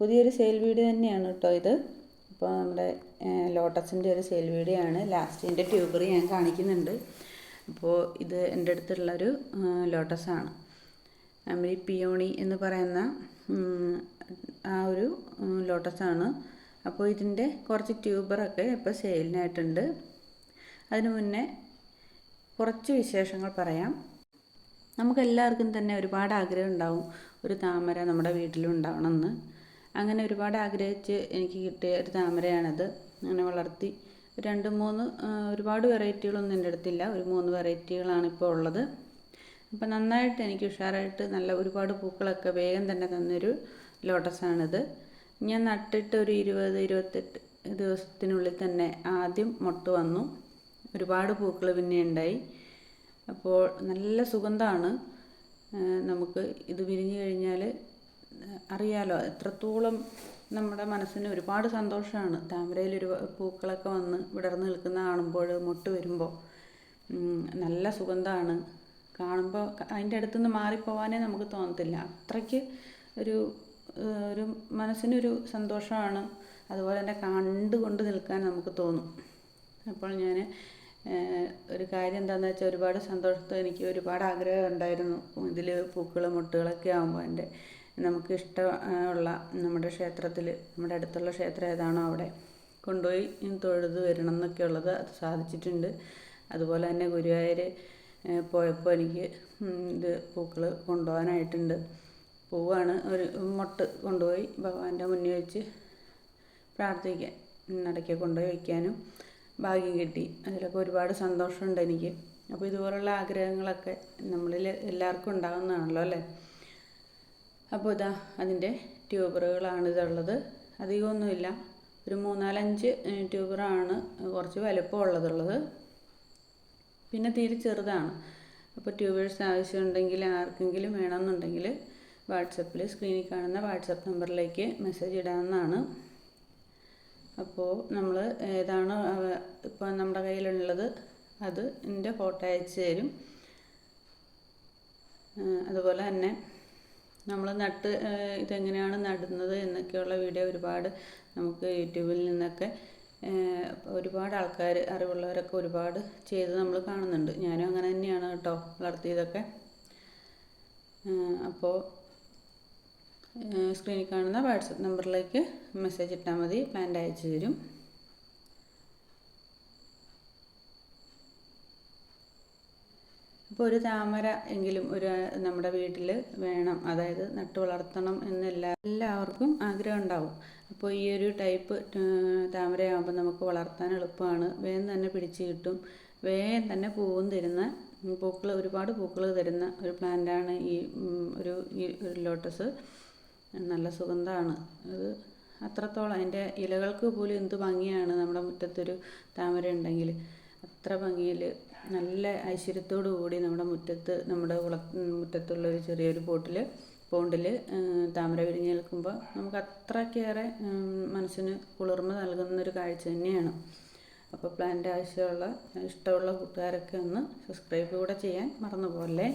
പുതിയൊരു sale video തന്നെയാണ് കേട്ടോ ഇത്. ഇപ്പോൾ നമ്മുടെ ലോട്ടസിൻ്റെ ഒരു സെയിൽ വീഡിയോ ആണ്. ലാസ്റ്റിൻ്റെ ട്യൂബർ ഞാൻ കാണിക്കുന്നുണ്ട്. അപ്പോൾ ഇത് എൻ്റെ അടുത്തുള്ളൊരു ലോട്ടസാണ്. അമരി പിയോണി എന്ന് പറയുന്ന ആ ഒരു ലോട്ടസാണ്. അപ്പോൾ ഇതിൻ്റെ കുറച്ച് ട്യൂബറൊക്കെ ഇപ്പോൾ സെയിലിനായിട്ടുണ്ട്. അതിനു മുന്നേ കുറച്ച് വിശേഷങ്ങൾ പറയാം. നമുക്കെല്ലാവർക്കും തന്നെ ഒരുപാട് ആഗ്രഹം ഉണ്ടാവും ഒരു താമര നമ്മുടെ വീട്ടിലുണ്ടാവണമെന്ന്. അങ്ങനെ ഒരുപാട് ആഗ്രഹിച്ച് എനിക്ക് കിട്ടിയ ഒരു താമരയാണത്. അങ്ങനെ വളർത്തി 2-3 ഒരുപാട് വെറൈറ്റികളൊന്നും എൻ്റെ അടുത്തില്ല. ഒരു 3 വെറൈറ്റികളാണ് ഇപ്പോൾ ഉള്ളത്. അപ്പോൾ നന്നായിട്ട് എനിക്ക് ഉഷാറായിട്ട് നല്ല ഒരുപാട് പൂക്കളൊക്കെ വേഗം തന്നെ തന്നൊരു ലോട്ടസാണിത്. ഞാൻ നട്ടിട്ട് ഒരു 20-28 ദിവസത്തിനുള്ളിൽ തന്നെ ആദ്യം മൊട്ട് വന്നു. ഒരുപാട് പൂക്കൾ പിന്നെ ഉണ്ടായി. അപ്പോൾ നല്ല സുഗന്ധമാണ്. നമുക്ക് ഇത് വിരിഞ്ഞു കഴിഞ്ഞാൽ അറിയാലോ എത്രത്തോളം നമ്മുടെ മനസ്സിന് ഒരുപാട് സന്തോഷമാണ്. താമരയിൽ ഒരു പൂക്കളൊക്കെ വന്ന് വിടർന്ന് നിൽക്കുന്ന കാണുമ്പോൾ, മൊട്ട് വരുമ്പോൾ നല്ല സുഗന്ധമാണ്. കാണുമ്പോൾ അതിൻ്റെ അടുത്തുനിന്ന് മാറിപ്പോവാനേ നമുക്ക് തോന്നത്തില്ല. അത്രയ്ക്ക് ഒരു മനസ്സിനൊരു സന്തോഷമാണ്. അതുപോലെ തന്നെ കണ്ടുകൊണ്ട് നിൽക്കാൻ നമുക്ക് തോന്നും. അപ്പോൾ ഞാൻ ഒരു കാര്യം എന്താണെന്ന് വെച്ചാൽ ഒരുപാട് സന്തോഷത്തോടെ എനിക്ക് ഒരുപാട് ആഗ്രഹം ഉണ്ടായിരുന്നു ഇതിൽ പൂക്കൾ മൊട്ടുകളൊക്കെ ആകുമ്പോൾ നമുക്ക് ഇഷ്ടമുള്ള നമ്മുടെ ക്ഷേത്രത്തിൽ, നമ്മുടെ അടുത്തുള്ള ക്ഷേത്രം ഏതാണോ അവിടെ കൊണ്ടുപോയി തൊഴുത് വരണം എന്നൊക്കെ ഉള്ളത് അത് സാധിച്ചിട്ടുണ്ട്. അതുപോലെ തന്നെ ഗുരുവായൂർ പോയപ്പോൾ എനിക്ക് ഇത് പൂക്കൾ കൊണ്ടുപോകാനായിട്ടുണ്ട്. പൂവാണ് ഒരു മൊട്ട് കൊണ്ടുപോയി ഭഗവാന്റെ മുന്നിൽ വെച്ച് പ്രാർത്ഥിക്കാൻ, നടക്കെ കൊണ്ടുപോയി വയ്ക്കാനും ഭാഗ്യം കിട്ടി. അതിലൊക്കെ ഒരുപാട് സന്തോഷമുണ്ട് എനിക്ക്. അപ്പോൾ ഇതുപോലുള്ള ആഗ്രഹങ്ങളൊക്കെ നമ്മളിൽ എല്ലാവർക്കും ഉണ്ടാകുന്നതാണല്ലോ അല്ലേ. അപ്പോൾ ഇതാ അതിൻ്റെ ട്യൂബറുകളാണ് ഇതുള്ളത്. അധികമൊന്നുമില്ല, ഒരു 3-4-5 ട്യൂബറാണ് കുറച്ച് വലുപ്പമുള്ളത്. പിന്നെ തീരെ ചെറുതാണ്. അപ്പോൾ ട്യൂബേഴ്സ് ആവശ്യമുണ്ടെങ്കിൽ ആർക്കെങ്കിലും വേണമെന്നുണ്ടെങ്കിൽ വാട്സപ്പിൽ സ്ക്രീനിൽ കാണുന്ന വാട്സപ്പ് നമ്പറിലേക്ക് മെസ്സേജ് ഇടാവുന്നതാണ്. അപ്പോൾ നമ്മൾ ഏതാണോ ഇപ്പോൾ നമ്മുടെ കയ്യിലുള്ളത് അത് എൻ്റെ ഫോട്ടോ അയച്ചു തരും. അതുപോലെ തന്നെ നമ്മൾ ഇതെങ്ങനെയാണ് നടുന്നത് എന്നൊക്കെയുള്ള വീഡിയോ ഒരുപാട് നമുക്ക് യൂട്യൂബിൽ നിന്നൊക്കെ ഒരുപാട് ആൾക്കാർ അറിവുള്ളവരൊക്കെ ഒരുപാട് ചെയ്ത് നമ്മൾ കാണുന്നുണ്ട്. ഞാനും അങ്ങനെ തന്നെയാണ് കേട്ടോ വളർത്തിയതൊക്കെ. അപ്പോൾ സ്ക്രീനിൽ കാണുന്ന വാട്സപ്പ് നമ്പറിലേക്ക് മെസ്സേജ് ഇട്ടാൽ മതി, പ്ലാന്റ് അയച്ചു തരും. അപ്പോൾ ഒരു താമര എങ്കിലും നമ്മുടെ വീട്ടിൽ വേണം, അതായത് നട്ടു വളർത്തണം എന്ന് എല്ലാവർക്കും ആഗ്രഹം ഉണ്ടാവും. അപ്പോൾ ഈ ഒരു ടൈപ്പ് താമരയാകുമ്പോൾ നമുക്ക് വളർത്താൻ എളുപ്പമാണ്. വേഗം തന്നെ പിടിച്ച് കിട്ടും. വേഗം തന്നെ പൂവും തരുന്ന ഒരുപാട് പൂക്കൾ തരുന്ന ഒരു പ്ലാന്റാണ് ഈ ഒരു ലോട്ടസ്. നല്ല സുഗന്ധമാണ്. അത് അത്രത്തോളം അതിൻ്റെ ഇലകൾക്ക് പോലും എന്ത് ഭംഗിയാണ്. നമ്മുടെ മുറ്റത്തൊരു താമര ഉണ്ടെങ്കിൽ അത്ര ഭംഗിയിൽ നല്ല ഐശ്വര്യത്തോടു കൂടി നമ്മുടെ മുറ്റത്തുള്ളൊരു ചെറിയൊരു പോണ്ടിൽ താമര വിരിഞ്ഞ് നിൽക്കുമ്പോൾ നമുക്ക് അത്രയ്ക്കേറെ മനസ്സിന് കുളിർമ നൽകുന്നൊരു കാഴ്ച തന്നെയാണ്. അപ്പോൾ പ്ലാന്റ് ഇഷ്ടമുള്ള കൂട്ടുകാരൊക്കെ ഒന്ന് സബ്സ്ക്രൈബ് കൂടെ ചെയ്യാൻ മറന്നു പോകല്ലേ.